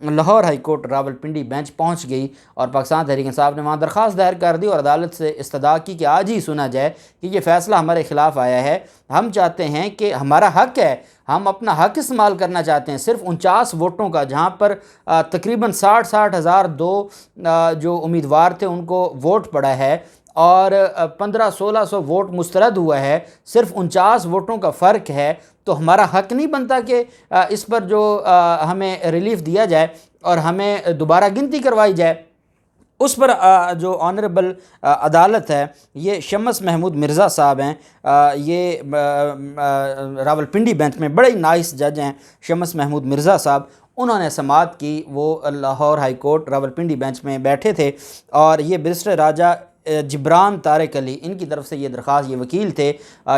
Lahore high court Rawalpindi bench پہنچ گئی اور پاکستان تحریک انصاف نے وہاں درخواست دائر کر دی اور عدالت سے استدعا کی کہ آج ہی سنا جائے کہ یہ فیصلہ ہمارے خلاف آیا ہے، ہم چاہتے ہیں کہ ہمارا حق ہے، ہم اپنا حق استعمال کرنا چاہتے ہیں، صرف 49 ووٹوں کا، جہاں پر تقریباً 60 ہزار دو جو امیدوار تھے ان کو ووٹ پڑا ہے اور 1500-1600 ووٹ مسترد ہوا ہے، صرف 49 ووٹوں کا فرق ہے، تو ہمارا حق نہیں بنتا کہ اس پر جو ہمیں ریلیف دیا جائے اور ہمیں دوبارہ گنتی کروائی جائے؟ اس پر جو آنریبل عدالت ہے، یہ شمس محمود مرزا صاحب ہیں، یہ راولپنڈی بینچ میں بڑے نائس جج ہیں شمس محمود مرزا صاحب، انہوں نے سماعت کی، وہ Lahore high court Rawalpindi bench میں بیٹھے تھے اور یہ بیرسٹر راجہ جبران طارق علی، ان کی طرف سے یہ درخواست، یہ وکیل تھے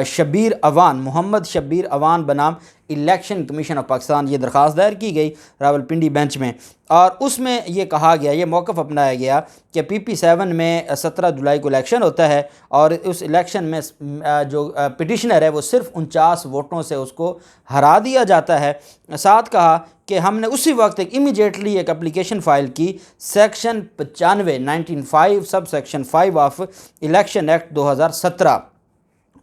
شبیر اوان، محمد شبیر اوان بنام الیکشن کمیشن آف پاکستان، یہ درخواست دائر کی گئی راولپنڈی بینچ میں، اور اس میں یہ کہا گیا، یہ موقف اپنایا گیا کہ PP7 میں 17 جولائی کو الیکشن ہوتا ہے اور اس الیکشن میں جو پٹیشنر ہے وہ صرف 49 ووٹوں سے اس کو ہرا دیا جاتا ہے۔ ساتھ کہا کہ ہم نے اسی وقت امیجیٹلی ایک اپلیکیشن فائل کی section 95 1905 sub section 5 of election act 2017،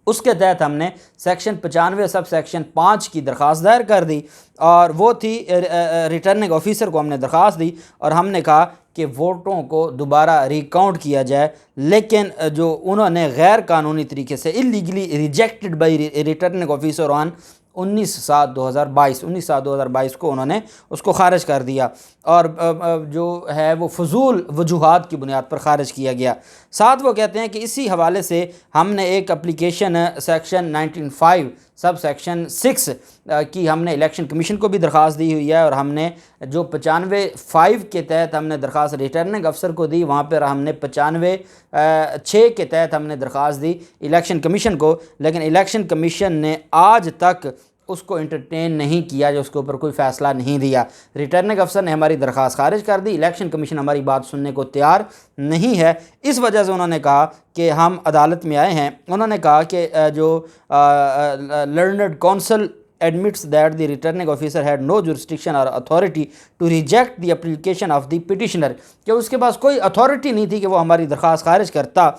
اس کے تحت ہم نے سیکشن 95 سب سیکشن 5 کی درخواست دائر کر دی، اور وہ تھی ریٹرننگ آفیسر کو ہم نے درخواست دی اور ہم نے کہا کہ ووٹوں کو دوبارہ ریکاؤنٹ کیا جائے، لیکن جو انہوں نے غیر قانونی طریقے سے اللیگلی ریجیکٹڈ بائی ریٹرننگ آفیسر آن 19/7/2022 کو انہوں نے اس کو خارج کر دیا، اور جو ہے وہ فضول وجوہات کی بنیاد پر خارج کیا گیا۔ ساتھ وہ کہتے ہیں کہ اسی حوالے سے ہم نے ایک اپلیکیشن سیکشن 1905 سب سیکشن 6 کی ہم نے الیکشن کمیشن کو بھی درخواست دی ہوئی ہے، اور ہم نے جو 95(5) کے تحت ہم نے درخواست ریٹرننگ افسر کو دی، وہاں پر ہم نے 95(6) کے تحت ہم نے درخواست دی الیکشن کمیشن کو، لیکن الیکشن کمیشن نے آج تک اس کو انٹرٹین نہیں کیا، جو اس کے اوپر کوئی فیصلہ نہیں دیا۔ ریٹرننگ افسر نے ہماری درخواست خارج کر دی، الیکشن کمیشن ہماری بات سننے کو تیار نہیں ہے۔ اس وجہ سے انہوں نے کہا کہ ہم عدالت میں آئے ہیں۔ انہوں نے کہا کہ جو learned council admits that the returning officer had no jurisdiction or authority to reject the application of the petitioner، کہ اس کے پاس کوئی اتھارٹی نہیں تھی کہ وہ ہماری درخواست خارج کرتا،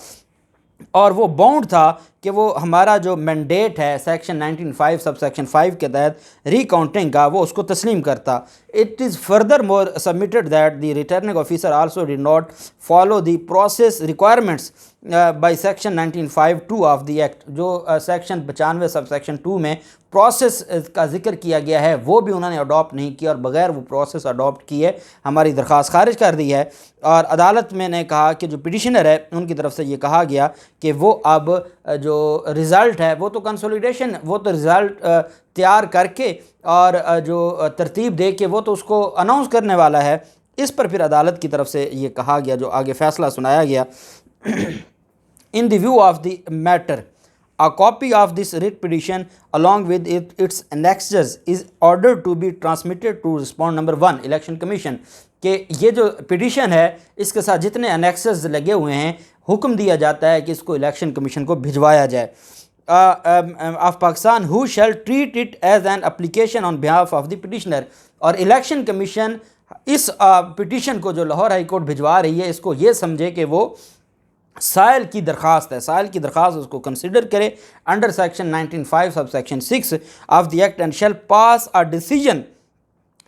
اور وہ باؤنڈ تھا کہ وہ ہمارا جو مینڈیٹ ہے سیکشن 1905 سب سیکشن 5 کے تحت ری کاؤنٹنگ کا، وہ اس کو تسلیم کرتا۔ It is furthermore submitted that the returning officer also did not follow the process requirements by section 1952 of the act، جو سیکشن 95 سب سیکشن 2 میں پروسیس کا ذکر کیا گیا ہے وہ بھی انہوں نے اڈاپٹ نہیں کیا، اور بغیر وہ پروسیس اڈاپٹ کیے ہماری درخواست خارج کر دی ہے۔ اور عدالت میں نے کہا کہ جو پٹیشنر ہے ان کی طرف سے یہ کہا گیا کہ وہ اب جو رزلٹ ہے وہ تو کنسولیڈیشن، وہ تو رزلٹ تیار کر کے اور جو ترتیب دے کے وہ تو اس کو اناؤنس کرنے والا ہے۔ اس پر پھر عدالت کی طرف سے یہ کہا گیا، جو آگے فیصلہ سنایا گیا، In the view of the matter, a copy of this writ petition along with its annexes is ordered to be transmitted to respondent number 1 Election Commission، کہ یہ جو پٹیشن ہے اس کے ساتھ جتنے انیکسز لگے ہوئے ہیں حکم دیا جاتا ہے کہ اس کو الیکشن کمیشن کو بھجوایا جائے۔ Of Pakistan who shall treat it as an application on behalf of the petitioner، اور الیکشن کمیشن اس پٹیشن کو جو لاہور ہائی کورٹ بھجوا رہی ہے اس کو یہ سمجھے کہ وہ سائل کی درخواست ہے، سائل کی درخواست اس کو کنسیڈر کرے under section 1905 sub section 6 of the act, and shall pass a decision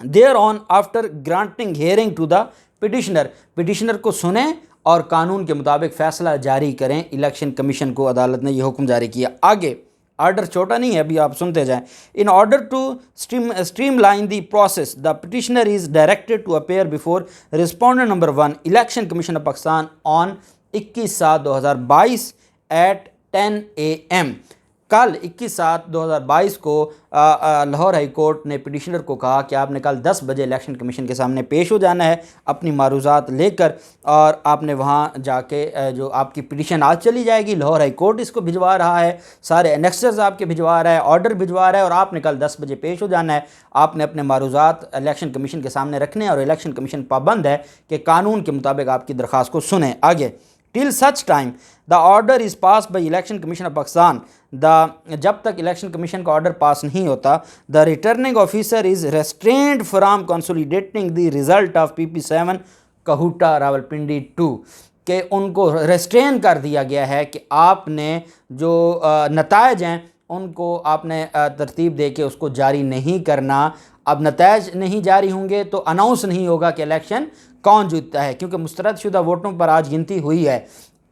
thereon after granting hearing to the petitioner, petitioner کو سنیں اور قانون کے مطابق فیصلہ جاری کریں۔ الیکشن کمیشن کو عدالت نے یہ حکم جاری کیا۔ آگے آرڈر چھوٹا نہیں ہے، ابھی آپ سنتے جائیں۔ In order to streamline the process the petitioner is directed to appear before respondent number 1 election commission of Pakistan on 21/7/2022 at 10 AM۔ کل 21/7/2022 کو لاہور ہائی کورٹ نے پٹیشنر کو کہا کہ آپ نے کل 10 بجے الیکشن کمیشن کے سامنے پیش ہو جانا ہے اپنی معروضات لے کر، اور آپ نے وہاں جا کے جو آپ کی پٹیشن آج چلی جائے گی، لاہور ہائی کورٹ اس کو بھجوا رہا ہے، سارے انیکسرز آپ کے بھجوا رہا ہے، آرڈر بھجوا رہا ہے، اور آپ نے کل 10 بجے پیش ہو جانا ہے۔ آپ نے اپنے معروضات الیکشن کمیشن کے سامنے رکھنے ہیں، اور الیکشن کمیشن پابند ہے کہ قانون کے مطابق آپ کی درخواست کو سنیں۔ آگے till such time the order is pass by election commission of Pakistan جب تک الیکشن کمیشن کا آرڈر پاس نہیں ہوتا the returning officer is restrained from consolidating the result of PP7 Kahuta Rawalpindi 2 کہ ان کو ریسٹرین کر دیا گیا ہے کہ آپ نے جو نتائج ہیں ان کو آپ نے ترتیب دے کے اس کو جاری نہیں کرنا. اب نتائج نہیں جاری ہوں گے تو اناؤنس نہیں ہوگا کہ الیکشن کون جیتتا ہے، کیونکہ مسترد شدہ ووٹوں پر آج گنتی ہوئی ہے.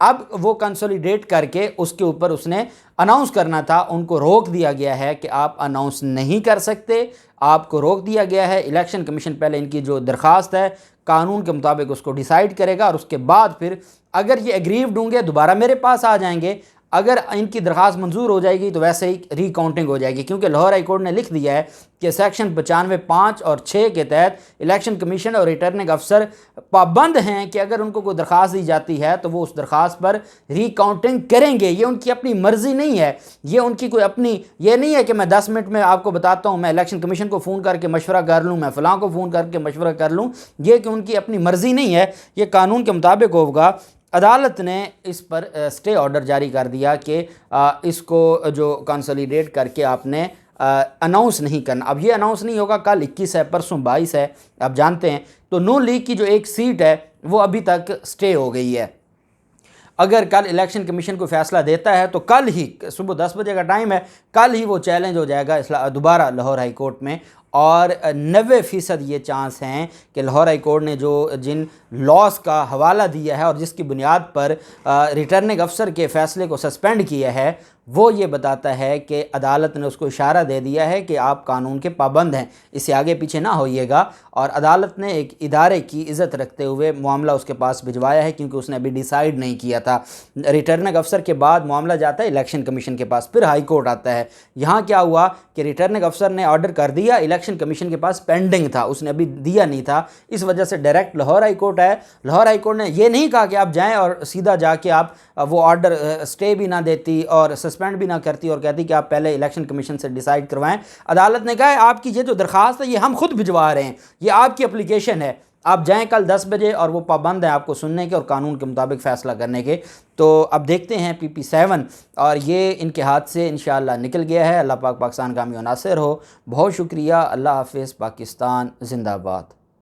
اب وہ کنسولیڈیٹ کر کے اس کے اوپر اس نے اناؤنس کرنا تھا، ان کو روک دیا گیا ہے کہ آپ اناؤنس نہیں کر سکتے، آپ کو روک دیا گیا ہے. الیکشن کمیشن پہلے ان کی جو درخواست ہے قانون کے مطابق اس کو ڈیسائیڈ کرے گا، اور اس کے بعد پھر اگر یہ ایگریوڈ ہوں گے دوبارہ میرے پاس آ جائیں گے. اگر ان کی درخواست منظور ہو جائے گی تو ویسے ہی ری کاؤنٹنگ ہو جائے گی، کیونکہ لاہور ہائی کورٹ نے لکھ دیا ہے کہ سیکشن 95 5 اور 6 کے تحت الیکشن کمیشن اور ریٹرننگ افسر پابند ہیں کہ اگر ان کو کوئی درخواست دی جاتی ہے تو وہ اس درخواست پر ری کاؤنٹنگ کریں گے. یہ ان کی اپنی مرضی نہیں ہے، یہ ان کی کوئی اپنی یہ نہیں ہے کہ میں 10 منٹ میں آپ کو بتاتا ہوں، میں الیکشن کمیشن کو فون کر کے مشورہ کر لوں، میں فلاں کو فون کر کے مشورہ کر لوں. یہ کہ ان کی اپنی مرضی نہیں ہے، یہ قانون کے مطابق ہوگا. عدالت نے اس پر اسٹے آرڈر جاری کر دیا کہ اس کو جو کنسولیڈیٹ کر کے آپ نے اناؤنس نہیں کرنا. اب یہ اناؤنس نہیں ہوگا، کل 21 ہے، پرسوں 22 ہے، آپ جانتے ہیں. تو نون لیگ کی جو ایک سیٹ ہے وہ ابھی تک اسٹے ہو گئی ہے. اگر کل الیکشن کمیشن کو فیصلہ دیتا ہے تو کل ہی صبح 10 بجے کا ٹائم ہے، کل ہی وہ چیلنج ہو جائے گا دوبارہ لاہور ہائی کورٹ میں. اور 90% یہ چانس ہیں کہ لاہور ہائی کورٹ نے جو جن لاس کا حوالہ دیا ہے اور جس کی بنیاد پر ریٹرننگ افسر کے فیصلے کو سسپینڈ کیا ہے، وہ یہ بتاتا ہے کہ عدالت نے اس کو اشارہ دے دیا ہے کہ آپ قانون کے پابند ہیں، اس سے آگے پیچھے نہ ہوئیے گا. اور عدالت نے ایک ادارے کی عزت رکھتے ہوئے معاملہ اس کے پاس بھجوایا ہے، کیونکہ اس نے ابھی ڈیسائیڈ نہیں کیا تھا. ریٹرننگ افسر کے بعد معاملہ جاتا ہے الیکشن کمیشن کے پاس، پھر ہائی کورٹ آتا ہے. یہاں کیا ہوا کہ ریٹرننگ افسر نے آرڈر کر دیا، الیکشن کمیشن کے پاس پینڈنگ تھا، اس نے ابھی دیا نہیں تھا، اس وجہ سے ڈائریکٹ لاہور ہائی کورٹ ہے. لاہور ہائی کورٹ نے یہ نہیں کہا کہ آپ جائیں اور سیدھا جا کے آپ وہ آرڈر اسٹے بھی نہ دیتی اور سسپینڈ بھی نہ کرتی اور کہتی کہ آپ پہلے الیکشن کمیشن سے ڈیسائیڈ کروائیں. عدالت نے کہا ہے آپ کی یہ جو درخواست ہے یہ ہم خود بھجوا رہے ہیں، یہ آپ کی اپلیکیشن ہے، آپ جائیں کل 10 بجے اور وہ پابند ہیں آپ کو سننے کے اور قانون کے مطابق فیصلہ کرنے کے. تو اب دیکھتے ہیں PP7 اور یہ ان کے ہاتھ سے انشاءاللہ نکل گیا ہے. اللہ پاک پاکستان کامیاب و ناصر ہو. بہت شکریہ. اللہ حافظ. پاکستان زندہ باد.